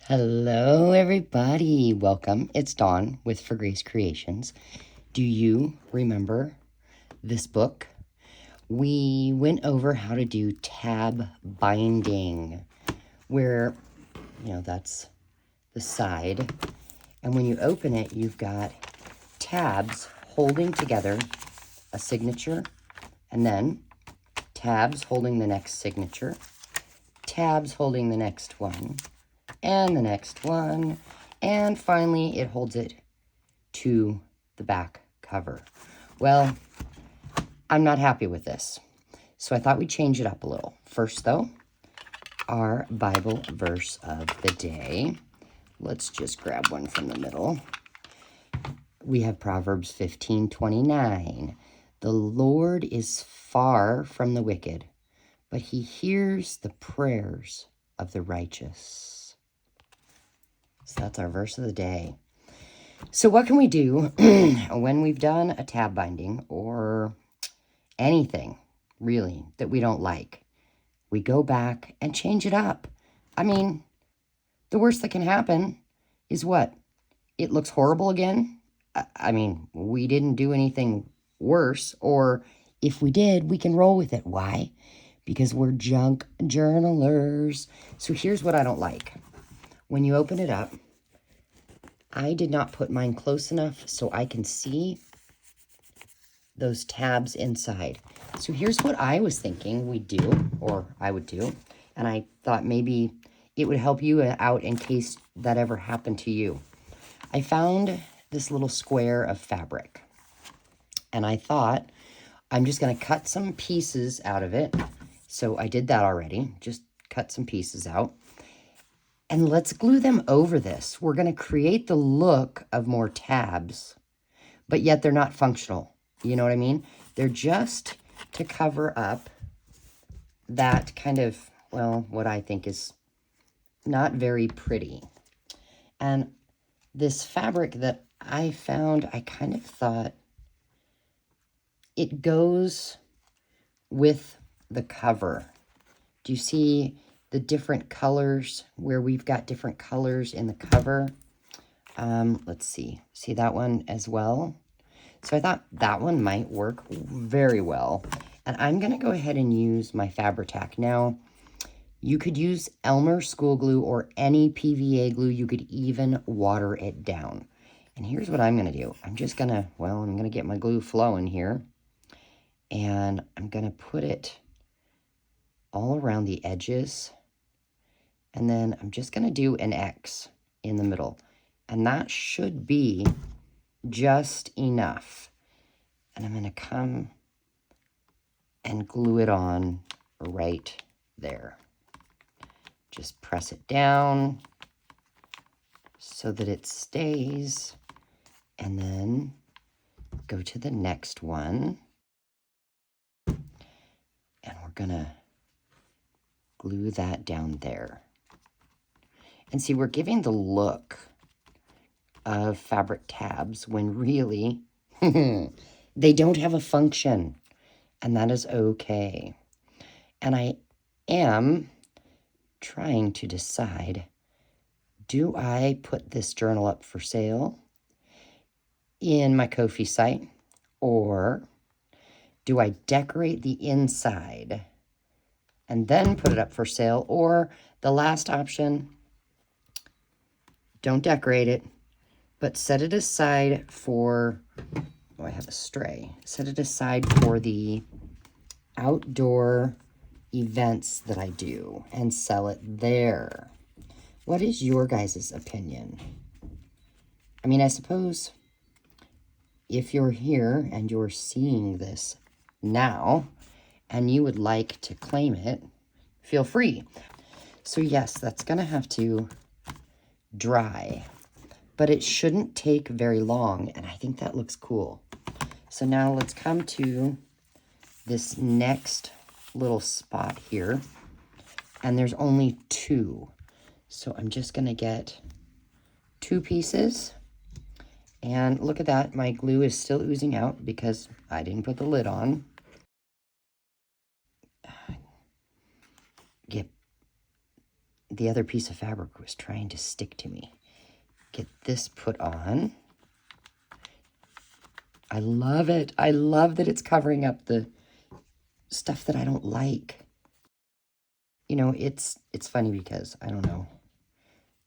Hello, everybody. Welcome. It's Dawn with For Grace Creations. Do you remember this book? We went over how to do tab binding, where, that's the side. And when you open it, you've got tabs holding together a signature, and then tabs holding the next signature, tabs holding the next one, and the next one, and finally it holds it to the back cover. Well, I'm not happy with this, so I thought we'd change it up a little. First, though, our Bible verse of the day. Let's just grab one from the middle. We have Proverbs 15:29. The Lord is far from the wicked, but he hears the prayers of the righteous. So that's our verse of the day. So what can we do when we've done a tab binding or anything, really, that we don't like? We go back and change it up. I mean, the worst that can happen is what? It looks horrible again? I mean, we didn't do anything worse, or if we did, we can roll with it. Why? Because we're junk journalers. So here's what I don't like. When you open it up, I did not put mine close enough so I can see those tabs inside. So here's what I was thinking we'd do, or I would do, and I thought maybe it would help you out in case that ever happened to you. I found this little square of fabric, and I thought I'm just going to cut some pieces out of it. So I did that already, just cut some pieces out. And let's glue them over this. We're going to create the look of more tabs, but yet they're not functional. You know what I mean? They're just to cover up that kind of, well, what I think is not very pretty. And this fabric that I found, I kind of thought it goes with the cover. Do you see the different colors where we've got different colors in the cover? Let's see. See that one as well? So I thought that one might work very well. And I'm going to go ahead and use my Fabri-Tac. Now, you could use Elmer school glue or any PVA glue. You could even water it down. And here's what I'm going to do. I'm just going to, I'm going to get my glue flowing here. And I'm going to put it all around the edges. And then I'm just going to do an X in the middle. And that should be just enough. And I'm going to come and glue it on right there. Just press it down so that it stays. And then go to the next one. And we're going to glue that down there. And see, we're giving the look of fabric tabs when really they don't have a function, and that is okay. And I am trying to decide, do I put this journal up for sale in my Ko-fi site, or do I decorate the inside and then put it up for sale? Or the last option, don't decorate it, but set it aside for, I have a stray. Set it aside for the outdoor events that I do and sell it there. What is your guys' opinion? I mean, I suppose if you're here and you're seeing this now and you would like to claim it, feel free. So yes, that's going to have to dry, but it shouldn't take very long, and I think that looks cool. So now let's come to this next little spot here, and there's only two. So I'm just going to get two pieces, and look at that, my glue is still oozing out because I didn't put the lid on. Get the other piece of fabric was trying to stick to me. Get this put on. I love it. I love that it's covering up the stuff that I don't like. You know, it's funny because I don't know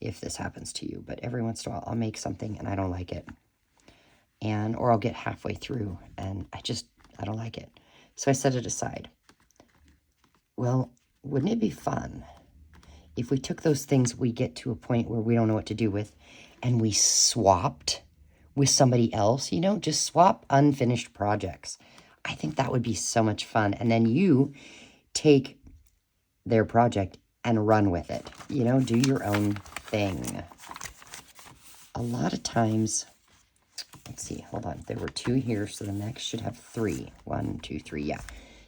if this happens to you, but every once in a while I'll make something and I don't like it. Or I'll get halfway through and I don't like it. So I set it aside. Well, wouldn't it be fun if we took those things we get to a point where we don't know what to do with and we swapped with somebody else, you know, just swap unfinished projects. I think that would be so much fun. And then you take their project and run with it, you know, do your own thing. A lot of times, let's see, hold on. There were 2 here, so the next should have 3. 1, 2, 3, yeah.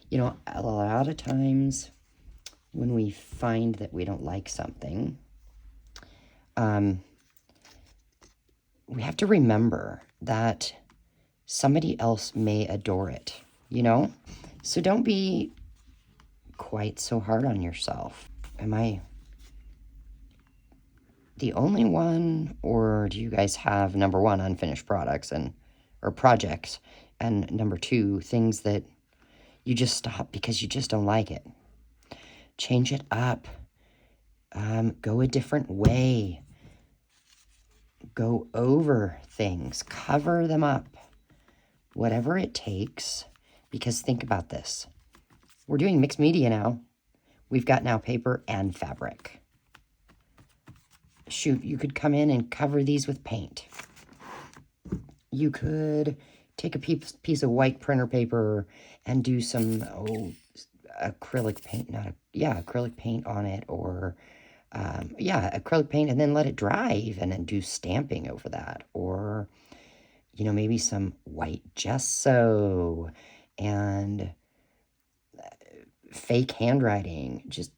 You know, a lot of times when we find that we don't like something, we have to remember that somebody else may adore it, you know? So don't be quite so hard on yourself. Am I the only one, or do you guys have, number 1, unfinished products or projects, and number 2, things that you just stop because you just don't like it? Change it up. Go a different way. Go over things. Cover them up. Whatever it takes. Because think about this. We're doing mixed media now. We've got now paper and fabric. Shoot, you could come in and cover these with paint. You could take a piece of white printer paper and do some acrylic paint, acrylic paint on it, or acrylic paint, and then let it dry and then do stamping over that, or you know, maybe some white gesso and fake handwriting. Just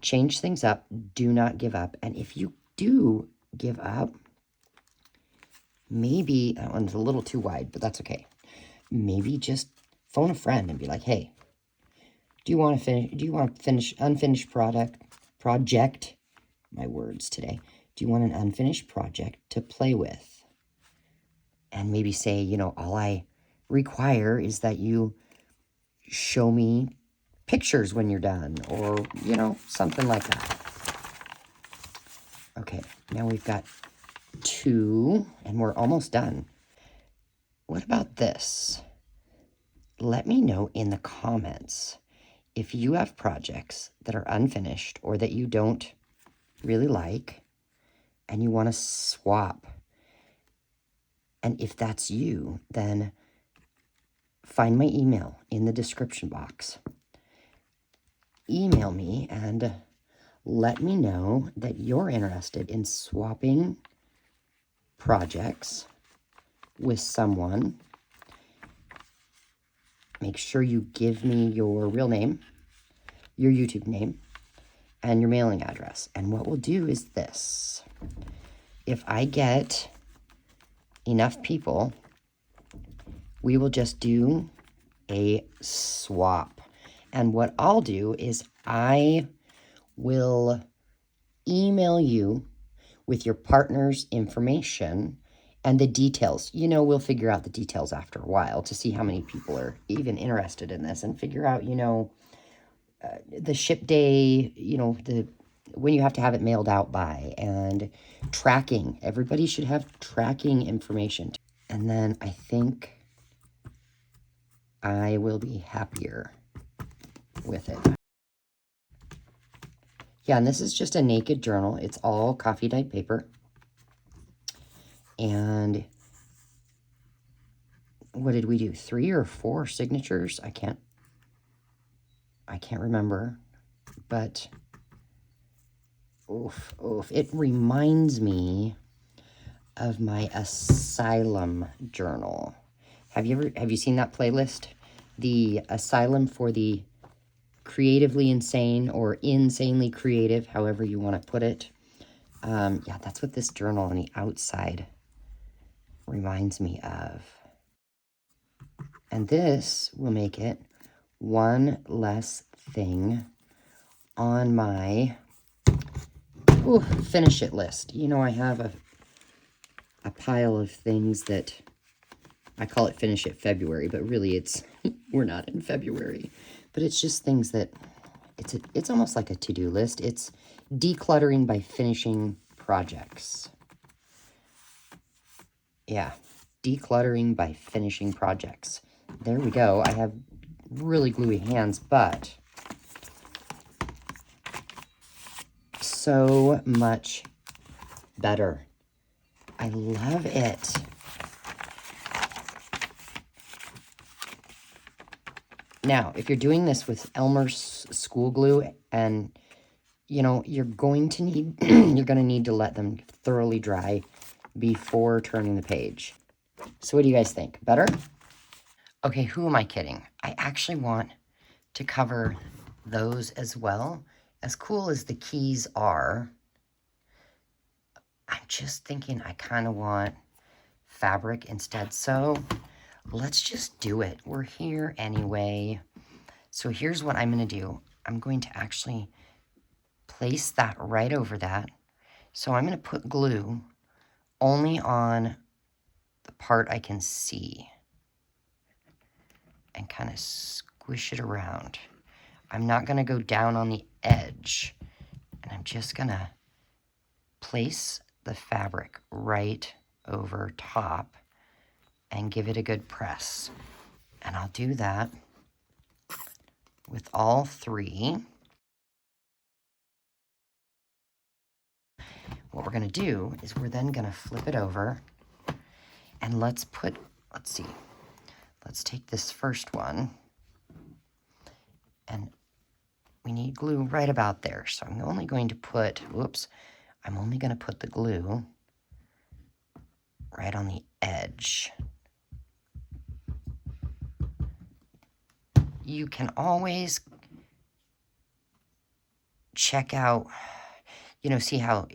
change things up. Do not give up. And if you do give up, maybe that one's a little too wide, but that's okay. Maybe just phone a friend and be like, hey, do you want to finish unfinished project, my words today. Do you want an unfinished project to play with? And maybe say, you know, all I require is that you show me pictures when you're done, or, you know, something like that. Okay, now we've got 2, and we're almost done. What about this? Let me know in the comments if you have projects that are unfinished or that you don't really like and you want to swap. And if that's you, then find my email in the description box. Email me and let me know that you're interested in swapping projects with someone. Make sure you give me your real name, your YouTube name, and your mailing address. And what we'll do is this. If I get enough people, we will just do a swap. And what I'll do is I will email you with your partner's information and the details. You know, we'll figure out the details after a while to see how many people are even interested in this, and figure out, you know, the ship day, you know, when you have to have it mailed out by, and tracking. Everybody should have tracking information. And then I think I will be happier with it. Yeah, and this is just a naked journal. It's all coffee dyed paper. And what did we do? 3 or 4 signatures? I can't remember. But oof. It reminds me of my asylum journal. Have you seen that playlist? The asylum for the creatively insane, or insanely creative, however you want to put it. Yeah, that's what this journal on the outside reminds me of. And this will make it one less thing on my Ooh, finish it list. You know, I have a pile of things that I call it finish it February, but really it's, we're not in February. But it's just things that, it's almost like a to-do list. It's decluttering by finishing projects. Yeah, decluttering by finishing projects. There we go. I have really gluey hands, but so much better. I love it. Now, if you're doing this with Elmer's school glue, and you know, you're going to need to let them thoroughly dry before turning the page. So what do you guys think? Better? Okay, who am I kidding? I actually want to cover those as well. As cool as the keys are, I'm just thinking I kind of want fabric instead. So let's just do it. We're here anyway. So here's what I'm going to do. I'm going to actually place that right over that. So I'm going to put glue only on the part I can see and kind of squish it around. I'm not going to go down on the edge, and I'm just going to place the fabric right over top and give it a good press. And I'll do that with all three. What we're going to do is we're then going to flip it over, and let's see, let's take this first one, and we need glue right about there. So I'm only going to put, I'm only going to put the glue right on the edge. You can always check out, you know, see how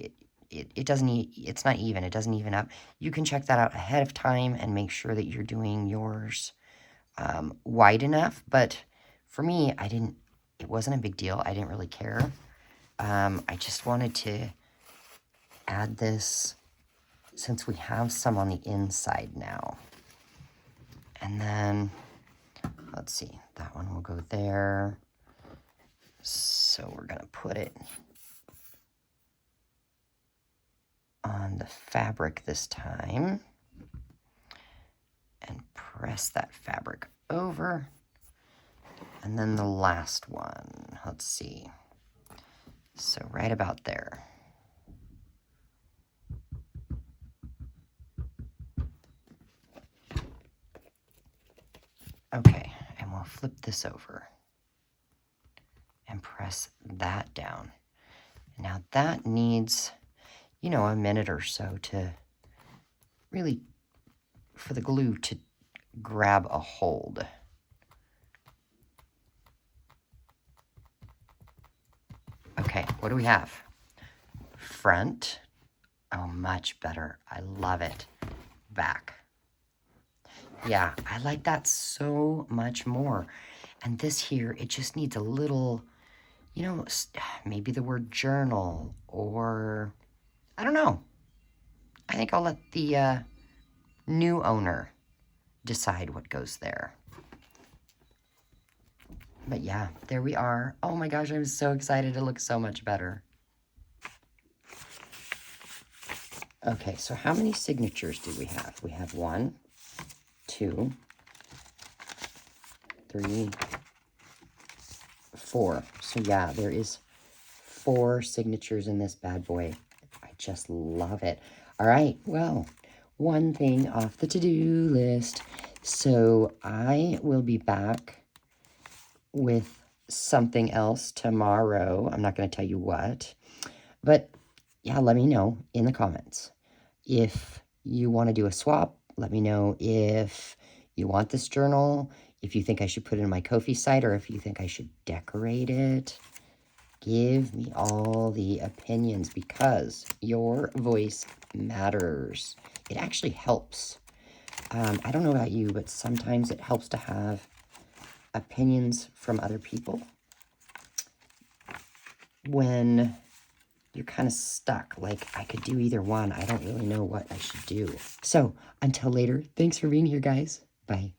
it doesn't, it's not even, it doesn't even up. You can check that out ahead of time and make sure that you're doing yours wide enough. But for me, it wasn't a big deal. I didn't really care. I just wanted to add this since we have some on the inside now. And then, let's see, that one will go there. So we're going to put it on the fabric this time and press that fabric over. And then the last one, let's see. So right about there. Okay, and we'll flip this over and press that down. Now that needs, you know, a minute or so to really, for the glue to grab a hold. Okay, what do we have? Front. Oh, much better. I love it. Back. Yeah, I like that so much more. And this here, it just needs a little, you know, maybe the word journal, or I don't know. I think I'll let the new owner decide what goes there. But yeah, there we are. Oh my gosh, I'm so excited. It looks so much better. Okay, so how many signatures do we have? We have 1, 2, 3, 4. So yeah, there is 4 signatures in this bad boy. I just love it. All right, well, one thing off the to-do list. So I will be back with something else tomorrow. I'm not going to tell you what, but yeah, let me know in the comments. If you want to do a swap, let me know. If you want this journal, if you think I should put it in my Ko-fi site, or if you think I should decorate it. Give me all the opinions, because your voice matters. It actually helps. I don't know about you, but sometimes it helps to have opinions from other people when you're kind of stuck. Like, I could do either one. I don't really know what I should do. So, until later, thanks for being here, guys. Bye.